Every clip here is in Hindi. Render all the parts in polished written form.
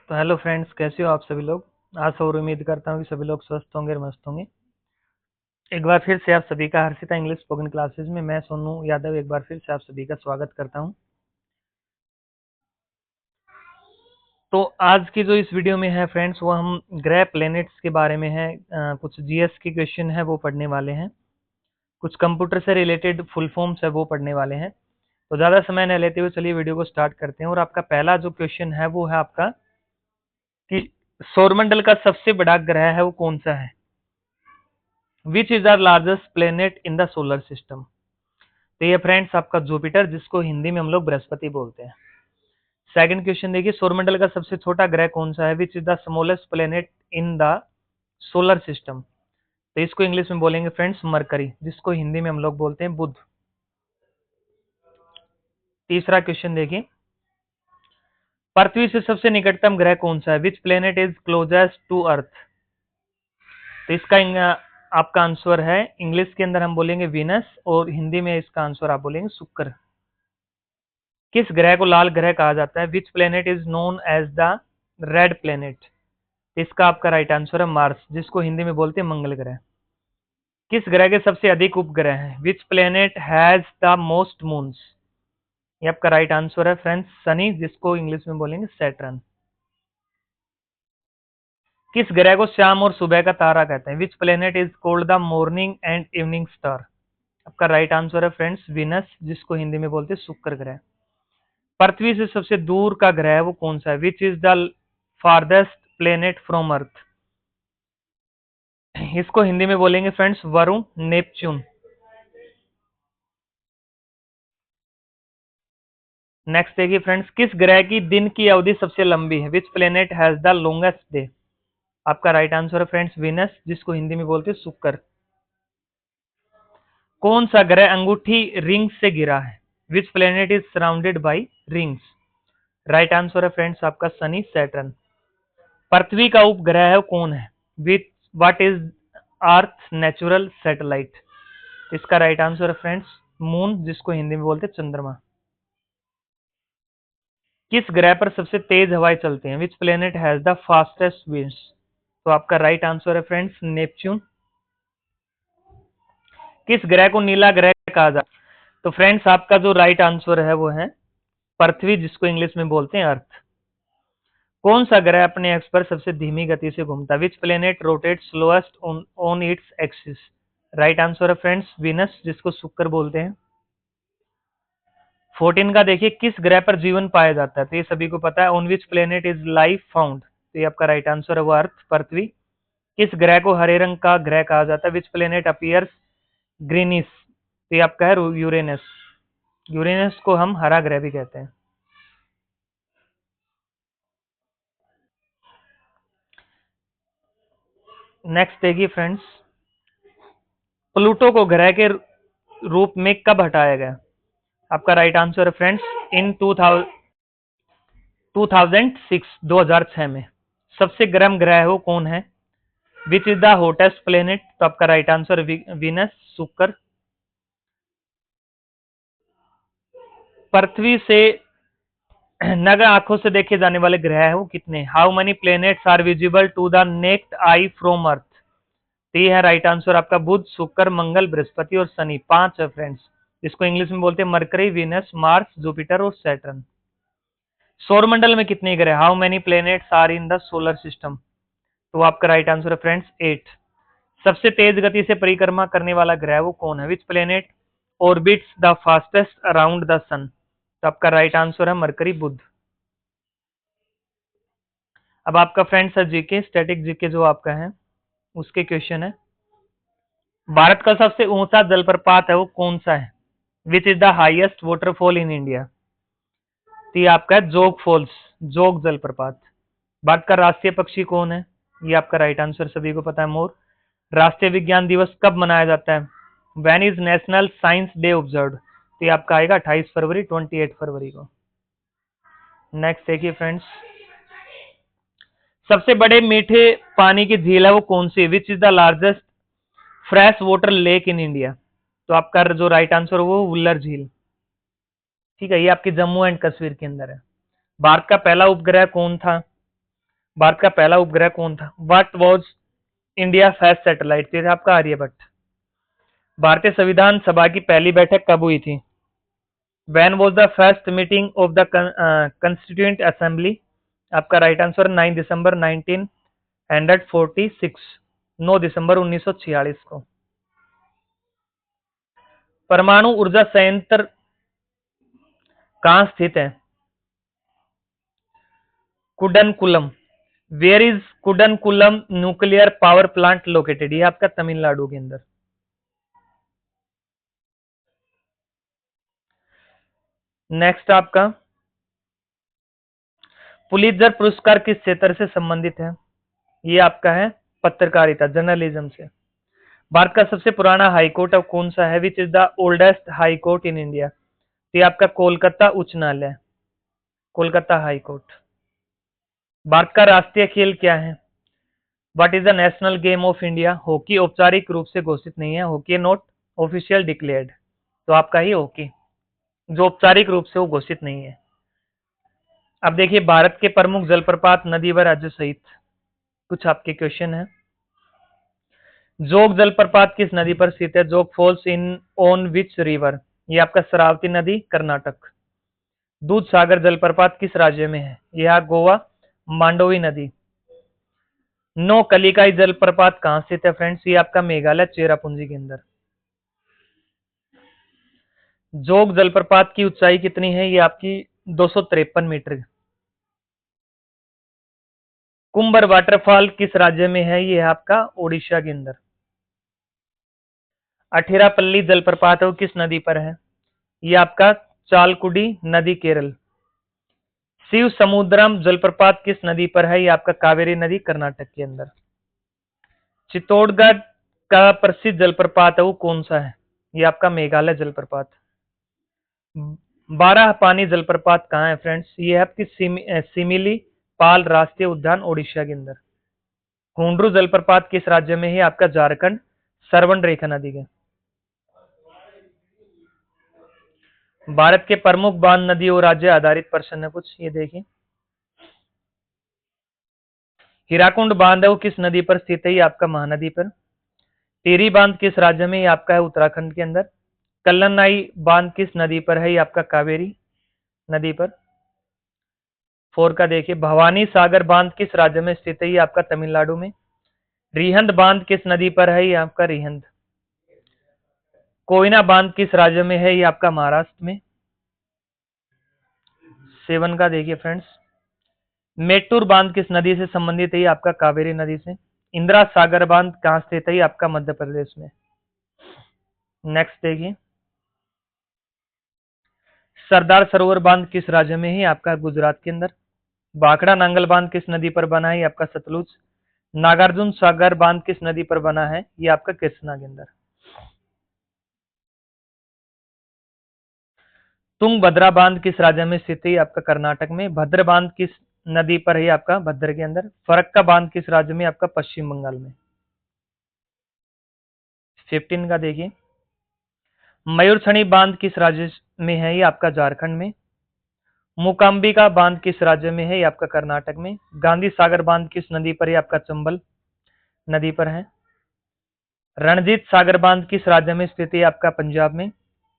तो हेलो फ्रेंड्स, कैसे हो आप सभी लोग। आशा और उम्मीद करता हूँ कि सभी लोग स्वस्थ होंगे और मस्त होंगे। एक बार फिर से आप सभी का हर्षिता इंग्लिश स्पोकन क्लासेस में मैं सोनू यादव एक बार फिर से आप सभी का स्वागत करता हूँ। तो आज की जो इस वीडियो में है फ्रेंड्स, वो हम ग्रह प्लैनेट्स के बारे में है। कुछ जीएस के क्वेश्चन है वो पढ़ने वाले हैं, कुछ कंप्यूटर से रिलेटेड फुल फॉर्म्स है वो पढ़ने वाले हैं। तो ज़्यादा समय न लेते हुए चलिए वीडियो को स्टार्ट करते हैं। और आपका पहला जो क्वेश्चन है वो है आपका कि सौरमंडल का सबसे बड़ा ग्रह है वो कौन सा है। Which is the largest planet in the solar system. तो ये फ्रेंड्स आपका जुपिटर, जिसको हिंदी में हम लोग बृहस्पति बोलते हैं। सेकंड क्वेश्चन देखिए, सौरमंडल का सबसे छोटा ग्रह कौन सा है। Which is the smallest planet in the solar system. तो इसको इंग्लिश में बोलेंगे फ्रेंड्स मरकरी, जिसको हिंदी में हम लोग बोलते हैं बुध। तीसरा क्वेश्चन देखिए, पृथ्वी से सबसे निकटतम ग्रह कौन सा है। Which planet is closest to earth. तो इसका आपका आंसर है, इंग्लिश के अंदर हम बोलेंगे वीनस और हिंदी में इसका आंसर आप बोलेंगे शुक्र। किस ग्रह को लाल ग्रह कहा जाता है। Which planet is known as the red planet. इसका आपका राइट आंसर है मार्स, जिसको हिंदी में बोलते हैं मंगल ग्रह। किस ग्रह के सबसे अधिक उपग्रह हैं। विच planet has the most moons. ये आपका राइट आंसर है फ्रेंड्स शनि, जिसको इंग्लिश में बोलेंगे सैटर्न। किस ग्रह को शाम और सुबह का तारा कहते हैं। विच planet is called the morning and evening star. आपका राइट आंसर है फ्रेंड्स विनस, जिसको हिंदी में बोलते हैं शुक्र ग्रह। पृथ्वी से सबसे दूर का ग्रह वो कौन सा है। Which is the farthest planet from earth. इसको हिंदी में बोलेंगे फ्रेंड्स वरुण, नेपच्यून। नेक्स्ट देखिए फ्रेंड्स, किस ग्रह की दिन की अवधि सबसे लंबी है। Which planet has the longest day. आपका राइट आंसर है फ्रेंड्स विनस, जिसको हिंदी में बोलते हैं शुक्र। कौन सा ग्रह अंगूठी रिंग से गिरा है। Which planet is surrounded by rings. Right answer है फ्रेंड्स आपका शनि, सैटर्न। पृथ्वी का उपग्रह है कौन है। विच what is earth natural satellite. इसका राइट आंसर है फ्रेंड्स मून, जिसको हिंदी में बोलते हैं चंद्रमा। किस ग्रह पर सबसे तेज हवाएं चलती हैं। विच planet has the fastest winds. तो आपका राइट आंसर है फ्रेंड्स नेपच्यून। किस ग्रह को नीला ग्रह कहा जाता है। तो फ्रेंड्स आपका जो राइट आंसर है वो है पृथ्वी, जिसको इंग्लिश में बोलते हैं अर्थ। कौन सा ग्रह अपने एक्स पर सबसे धीमी गति से घूमता है। Which planet rotate slowest on its axis. Right answer है फ्रेंड्स वीनस, जिसको शुक्र बोलते हैं। 14 का देखिए, किस ग्रह पर जीवन पाया जाता है। तो ये सभी को पता है, on which planet is life found. तो ये आपका राइट आंसर है वो अर्थ, पृथ्वी। किस ग्रह को हरे रंग का ग्रह कहा जाता है। Which planet appears greenish. तो ये आपका है यूरेनस। यूरेनस को हम हरा ग्रह भी कहते हैं। नेक्स्ट देखिए फ्रेंड्स, प्लूटो को ग्रह के रूप में कब हटाया गया। आपका राइट आंसर है फ्रेंड्स इन 2006 में। सबसे गर्म ग्रह है वो कौन है। Which is the hottest planet. तो आपका राइट आंसर वीनस, शुक्र। पृथ्वी से नग्न आंखों से देखे जाने वाले ग्रह है वो कितने। How many planets are visible to the naked eye from earth. तो ये है राइट आंसर आपका बुध, शुक्र, मंगल, बृहस्पति और शनि। 5 है फ्रेंड्स, इसको इंग्लिश में बोलते हैं मरकरी, वीनस, मार्स, जुपिटर और सैटर्न। सौरमंडल में कितने ग्रह। How many planets are in the solar system. तो आपका राइट आंसर है फ्रेंड्स 8। सबसे तेज गति से परिक्रमा करने वाला ग्रह वो कौन है। Which planet orbits the fastest around the sun. तो आपका राइट आंसर है मरकरी, बुध। अब आपका फ्रेंड्स है जीके, स्टैटिक जीके जो आपका है उसके क्वेश्चन है। भारत का सबसे ऊंचा जलप्रपात है वो कौन सा है। Which is the highest waterfall in India. तो ये आपका है जोग फॉल्स, जोग जलप्रपात। भारत का राष्ट्रीय पक्षी कौन है। ये आपका राइट आंसर सभी को पता है, मोर। राष्ट्रीय विज्ञान दिवस कब मनाया जाता है। When is national science day observed. तो ये आपका आएगा 28 फरवरी, 28 फरवरी को। नेक्स्ट देखिए फ्रेंड्स, सबसे बड़े मीठे पानी की झील है वो कौन सी। Which is the largest fresh water lake in India. तो आपका जो राइट आंसर है वो वुल्लर झील। ठीक है, ये आपकी जम्मू एंड कश्मीर के अंदर है। भारत का पहला उपग्रह कौन था। भारत का पहला उपग्रह कौन था? What was India first satellite? ये था आपका आर्यभट्ट। भारतीय संविधान सभा की पहली बैठक कब हुई थी? When was the first meeting of the Constituent Assembly? आपका राइट आंसर 9 दिसंबर 1946, 9 दिसंबर 1946 को। परमाणु ऊर्जा संयंत्र कहाँ स्थित है? Kudankulam. Where is Kudankulam nuclear power plant located? ये आपका तमिलनाडु के अंदर। नेक्स्ट आपका पुलित्जर पुरस्कार किस क्षेत्र से संबंधित है? ये आपका है पत्रकारिता, जर्नलिज्म से। भारत का सबसे पुराना हाई कोर्ट अब कौन सा है? Which is the oldest high court in India? ये आपका कोलकाता उच्च न्यायालय, कोलकाता हाई कोर्ट। भारत का राष्ट्रीय खेल क्या है? What is the national game of India? Hockey औपचारिक रूप से घोषित नहीं है, हॉकी नॉट ऑफिशियल डिक्लेयर्ड, तो आपका ही हॉकी, जो औपचारिक रूप से वो घोषित नहीं है। अब देखिए भारत के प्रमुख जलप्रपात, नदी व राज्य सहित कुछ आपके क्वेश्चन है। जोग जलप्रपात किस नदी पर स्थित है? जोग falls in on which river? ये आपका शरावती नदी, कर्नाटक। दूध सागर जलप्रपात किस राज्य में है? यह गोवा, मांडोवी नदी। नो कलिकाई जलप्रपात कहां स्थित है फ्रेंड्स? ये आपका मेघालय, चेरापूंजी के अंदर। जोग जलप्रपात की ऊंचाई कितनी है? ये आपकी 253 मीटर। कुंबर वाटरफॉल किस राज्य में है? ये है आपका ओडिशा के अंदर। अठेरापल्ली जलप्रपात है वो किस नदी पर है? ये आपका चालकुडी नदी, केरल। शिव समुद्रम जलप्रपात किस नदी पर है? ये आपका कावेरी नदी, कर्नाटक के अंदर। चित्तौड़गढ़ का प्रसिद्ध जलप्रपात है वो कौन सा है? ये आपका मेघालय जलप्रपात। बारह पानी जलप्रपात कहाँ है फ्रेंड्स? ये है आपकी सिमिली पाल राष्ट्रीय उद्यान, ओडिशा के अंदर। हुंड्रू जलप्रपात किस राज्य में है? आपका झारखंड, सरवण रेखा नदी के। भारत के प्रमुख बांध, नदी और राज्य आधारित प्रश्न है कुछ, ये देखिए। हीराकुंड बांध है वो किस नदी पर स्थित है? ये आपका महानदी पर। टिहरी बांध किस राज्य में? ये आपका है उत्तराखंड के अंदर। कल्लनाई बांध किस नदी पर है? ये आपका कावेरी नदी पर। फोर का देखिए, भवानी सागर बांध किस राज्य में स्थित है? ये आपका तमिलनाडु में। रिहंद बांध किस नदी पर है? ये आपका रिहंद। कोयना बांध किस राज्य में है? ये आपका महाराष्ट्र में। सेवन का देखिए फ्रेंड्स, मेट्टूर बांध किस नदी से संबंधित है? ये आपका कावेरी नदी से। इंदिरा सागर बांध कहाँ स्थित है? ये आपका मध्य प्रदेश में। नेक्स्ट देखिए, सरदार सरोवर बांध किस राज्य में है? आपका गुजरात के अंदर। भाखड़ा नांगल बांध किस नदी पर बना है? ये आपका सतलुज। नागार्जुन सागर बांध किस नदी पर बना है? ये आपका कृष्णा के अंदर। तुंगभद्रा बांध किस राज्य में स्थित है? आपका कर्नाटक में। भद्र बांध किस नदी पर है? आपका भद्र के अंदर। फरक्का बांध किस राज्य में? आपका पश्चिम बंगाल में। 15 का देखिए, मयूरछणी बांध किस राज्य में है? ये आपका झारखंड में। मुकाम्बिका बांध किस राज्य में है? ये आपका कर्नाटक में। गांधी सागर बांध किस नदी पर है? आपका चंबल नदी पर है। रणजीत सागर बांध किस राज्य में स्थित है? आपका पंजाब में।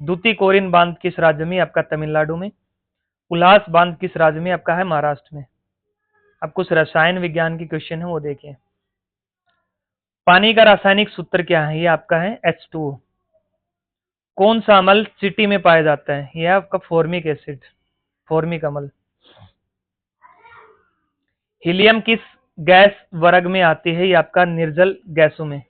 दूती कोरिन बांध किस राज्य में? आपका तमिलनाडु में। उल्हास बांध किस राज्य में? आपका है महाराष्ट्र में। अब कुछ रसायन विज्ञान की क्वेश्चन है वो देखें। पानी का रासायनिक सूत्र क्या है? ये आपका है H2O। कौन सा अम्ल चींटी में पाया जाता है? यह आपका फॉर्मिक एसिड, फॉर्मिक अम्ल। हीलियम किस गैस वर्ग में आती है? ये आपका निर्जल गैसों में।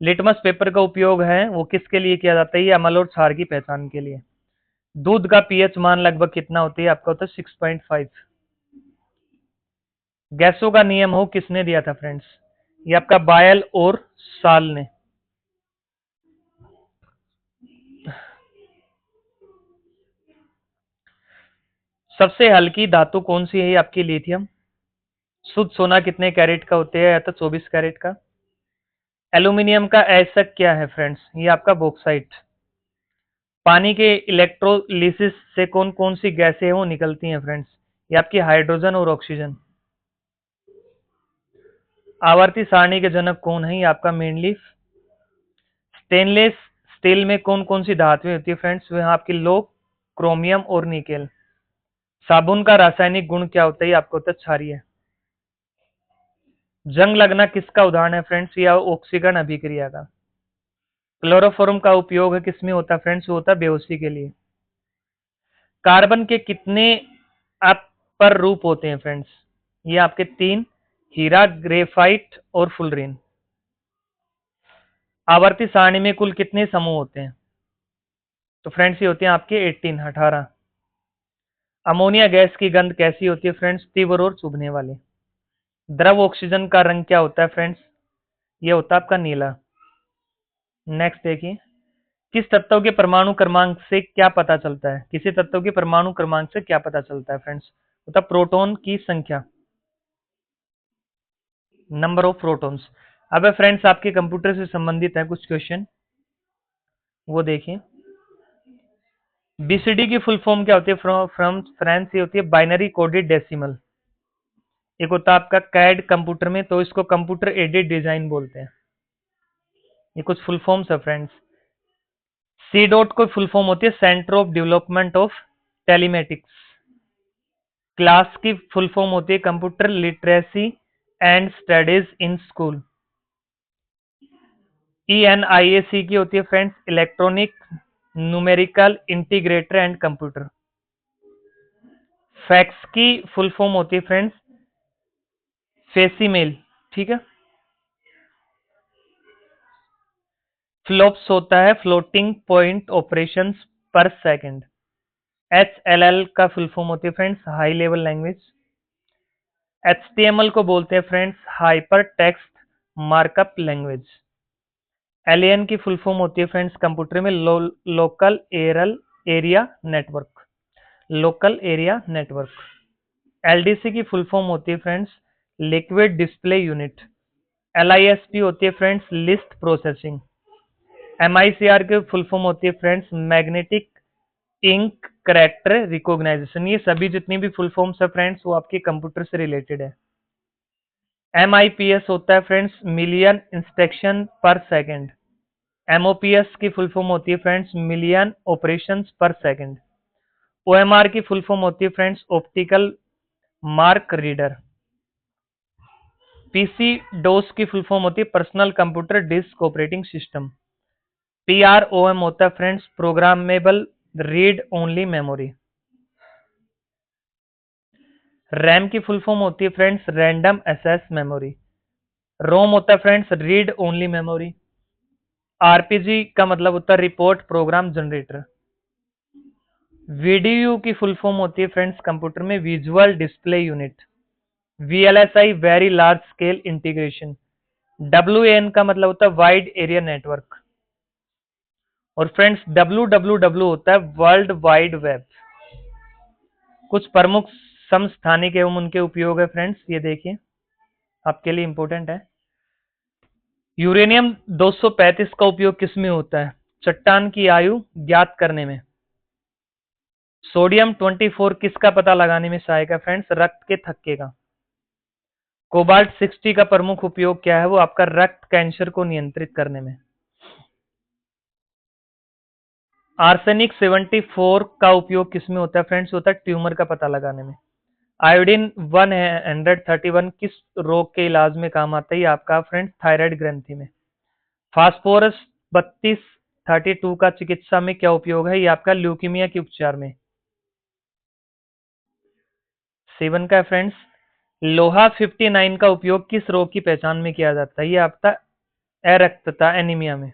लिटमस पेपर का उपयोग है वो किसके लिए किया जाता है? ये अम्ल और क्षार की पहचान के लिए। दूध का पीएच मान लगभग कितना होता है? आपका होता है 6.5। गैसों का नियम हो किसने दिया था फ्रेंड्स? ये आपका बायल और साल ने। सबसे हल्की धातु कौन सी है? ये आपकी लिथियम। शुद्ध सोना कितने कैरेट का होते हैं? या तो 24 कैरेट का। एल्यूमिनियम का ऐसक क्या है फ्रेंड्स? ये आपका बॉक्साइट। पानी के इलेक्ट्रोलिसिस से कौन कौन सी गैसें हैं वो निकलती हैं फ्रेंड्स? ये आपकी हाइड्रोजन और ऑक्सीजन। आवर्ती सारणी के जनक कौन है? ये आपका मेनली स्टेनलेस स्टील में कौन कौन सी धातुएं होती है फ्रेंड्स? वह आपकी लो, क्रोमियम और निकेल। साबुन का रासायनिक गुण क्या होता है? ये आपको होता है क्षारीय। जंग लगना किसका उदाहरण है फ्रेंड्स? या ऑक्सीकरण अभिक्रिया का। क्लोरोफॉर्म का उपयोग है किसमें होता है फ्रेंड्स? वो होता है बेहोशी के लिए। कार्बन के कितने अपर रूप होते हैं फ्रेंड्स? ये आपके 3, हीरा, ग्रेफाइट और फुलरीन। आवर्ती सारणी में कुल कितने समूह होते हैं? तो फ्रेंड्स ये होते हैं आपके 18। अमोनिया गैस की गंध कैसी होती है फ्रेंड्स? तीव्र और चुभने वाली। द्रव ऑक्सीजन का रंग क्या होता है फ्रेंड्स? ये होता है आपका नीला। नेक्स्ट देखिए, किस तत्व के परमाणु क्रमांक से क्या पता चलता है? किसी तत्व के परमाणु क्रमांक से क्या पता चलता है फ्रेंड्स? होता है प्रोटॉन की संख्या, नंबर ऑफ प्रोटॉन्स। अब फ्रेंड्स आपके कंप्यूटर से संबंधित है कुछ क्वेश्चन, वो देखिए। बीसीडी की फुल फॉर्म क्या होती है? फ्रॉम फ्रेंच ये होती है बाइनरी कोडेड डेसिमल। एक होता है आपका कैड कंप्यूटर में, तो इसको कंप्यूटर एडेड डिजाइन बोलते हैं। ये कुछ फुल फॉर्म्स है फ्रेंड्स। सी डॉट को फुल फॉर्म होती है centre of development of telematics. Class की फुल फॉर्म होती है computer literacy and studies in school. ENIAC की होती है friends electronic numerical integrator and computer. Fax की फुल फॉर्म होती है फ्रेंड्स फेसिमेल, ठीक है। फ्लॉप्स होता है floating point operations per second. HLL का फुल फॉर्म होती है friends high level language. HTML को बोलते हैं friends hyper text markup language. LAN की फुल फॉर्म होती है फ्रेंड्स कंप्यूटर में local area network, local area network. LDC की फुल फॉर्म होती है friends liquid display unit. LISP होती है फ्रेंड्स लिस्ट प्रोसेसिंग। MICR की फुल फॉर्म होती है friends magnetic ink character recognition. ये सभी जितनी भी फुल फॉर्म्स है फ्रेंड्स वो आपके कंप्यूटर से रिलेटेड है। MIPS होता है फ्रेंड्स मिलियन इंस्ट्रक्शन पर सेकंड। MOPS की फुल फॉर्म होती है friends million operations per second. OMR की फुल फॉर्म होती है friends optical mark reader. PC डोस की फुल फॉर्म होती है personal computer disk operating system. PROM होता है friends programmable read only memory. RAM की फुल फॉर्म होती है फ्रेंड्स रैंडम एक्सेस मेमोरी। रोम होता है friends read only memory. RPG का मतलब होता है रिपोर्ट प्रोग्राम जनरेटर। VDU की फुल फॉर्म होती है फ्रेंड्स कंप्यूटर में visual display unit. VLSI very large scale integration. WAN का मतलब होता है वाइड एरिया नेटवर्क। और फ्रेंड्स WWW होता है वर्ल्ड वाइड वेब। कुछ प्रमुख समस्थानिक एवं उनके उपयोग है फ्रेंड्स, ये देखिए आपके लिए इंपॉर्टेंट है। यूरेनियम 235 का उपयोग किसमें होता है? चट्टान की आयु ज्ञात करने में। सोडियम 24 किसका पता लगाने में सहायक है फ्रेंड्स? रक्त के थक्के का। कोबाल्ट 60 का प्रमुख उपयोग क्या है? वो आपका रक्त कैंसर को नियंत्रित करने में। आर्सेनिक 74 का उपयोग किसमें होता है फ्रेंड्स? होता है ट्यूमर का पता लगाने में। आयोडीन 131 किस रोग के इलाज में काम आता है? ये आपका फ्रेंड्स थायराइड ग्रंथि में। फास्फोरस 32 का चिकित्सा में क्या उपयोग है? ये आपका ल्यूकीमिया के उपचार में। सेवन का फ्रेंड्स लोहा 59 का उपयोग किस रोग की पहचान में किया जाता है? ये आपका अरक्तता एनीमिया में।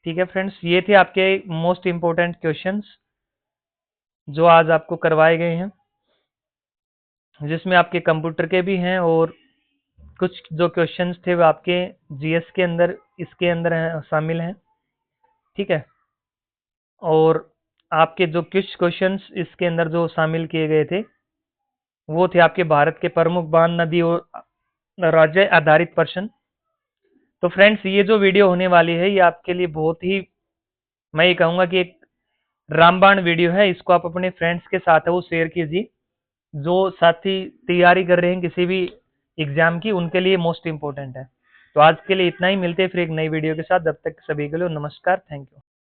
ठीक है फ्रेंड्स, ये थे आपके मोस्ट इंपोर्टेंट क्वेश्चंस जो आज आपको करवाए गए हैं, जिसमें आपके कंप्यूटर के भी हैं और कुछ जो क्वेश्चंस थे वो आपके जीएस के अंदर इसके अंदर शामिल हैं। ठीक है, और आपके जो कुछ क्वेश्चंस इसके अंदर जो शामिल किए गए थे वो थे आपके भारत के प्रमुख बांध, नदी और राज्य आधारित प्रश्न। तो फ्रेंड्स ये जो वीडियो होने वाली है ये आपके लिए बहुत ही, मैं ये कहूँगा कि एक रामबाण वीडियो है। इसको आप अपने फ्रेंड्स के साथ है वो शेयर कीजिए, जो साथी तैयारी कर रहे हैं किसी भी एग्जाम की, उनके लिए मोस्ट इंपॉर्टेंट है। तो आज के लिए इतना ही, मिलते हैं फिर एक नई वीडियो के साथ। जब तक सभी के लिए नमस्कार, थैंक यू।